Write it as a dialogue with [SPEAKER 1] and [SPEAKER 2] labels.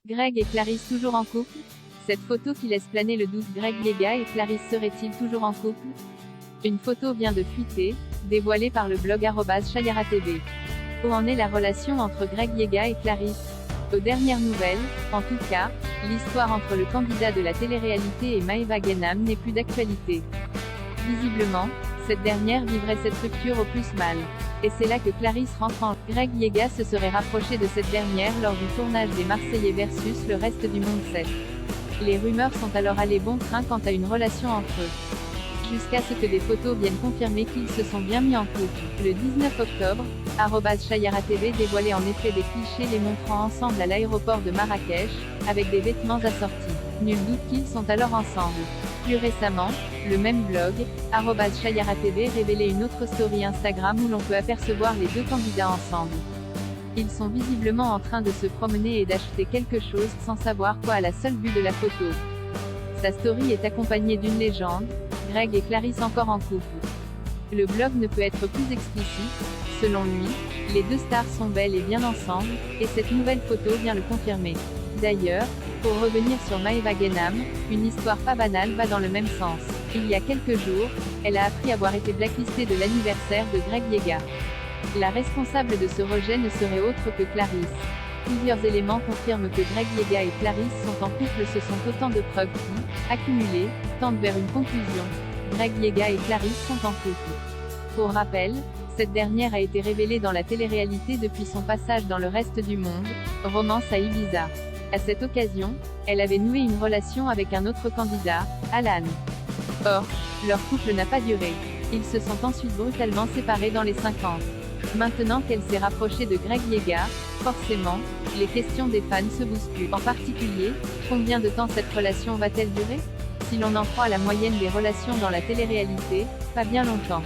[SPEAKER 1] Greg et Clarisse toujours en couple? Cette photo qui laisse planer le doute, Greg Yega et Clarisse seraient-ils toujours en couple? Une photo vient de fuiter, dévoilée par le blog @chayaratv. Où en est la relation entre Greg Yega et Clarisse? Aux dernières nouvelles, en tout cas, l'histoire entre le candidat de la télé-réalité et Maëva Guénam n'est plus d'actualité. Visiblement, cette dernière vivrait cette rupture au plus mal. Et c'est là que Clarisse rentre en. Greg Yega se serait rapproché de cette dernière lors du tournage des Marseillais versus le reste du monde 7. Les rumeurs sont alors allées bon train quant à une relation entre eux. Jusqu'à ce que des photos viennent confirmer qu'ils se sont bien mis en couple. Le 19 octobre, @chayaratv dévoilait en effet des clichés les montrant ensemble à l'aéroport de Marrakech, avec des vêtements assortis. Nul doute qu'ils sont alors ensemble. Plus récemment, le même blog, @chayaratv révélait une autre story Instagram où l'on peut apercevoir les deux candidats ensemble. Ils sont visiblement en train de se promener et d'acheter quelque chose, sans savoir quoi à la seule vue de la photo. Sa story est accompagnée d'une légende, Greg et Clarisse encore en couple. Le blog ne peut être plus explicite, selon lui, les deux stars sont belles et bien ensemble, et cette nouvelle photo vient le confirmer. D'ailleurs, pour revenir sur Maëva Guénam, une histoire pas banale va dans le même sens. Il y a quelques jours, elle a appris avoir été blacklistée de l'anniversaire de Greg Yega. La responsable de ce rejet ne serait autre que Clarisse. Plusieurs éléments confirment que Greg Yega et Clarisse sont en couple. Ce sont autant de preuves qui, accumulées, tendent vers une conclusion. Greg Yega et Clarisse sont en couple. Pour rappel, cette dernière a été révélée dans la télé-réalité depuis son passage dans le reste du monde, Romance à Ibiza. À cette occasion, elle avait noué une relation avec un autre candidat, Alan. Or, leur couple n'a pas duré. Ils se sont ensuite brutalement séparés dans les 50. Maintenant qu'elle s'est rapprochée de Greg Yega, forcément, les questions des fans se bousculent. En particulier, combien de temps cette relation va-t-elle durer? Si l'on en croit la moyenne des relations dans la télé-réalité, pas bien longtemps.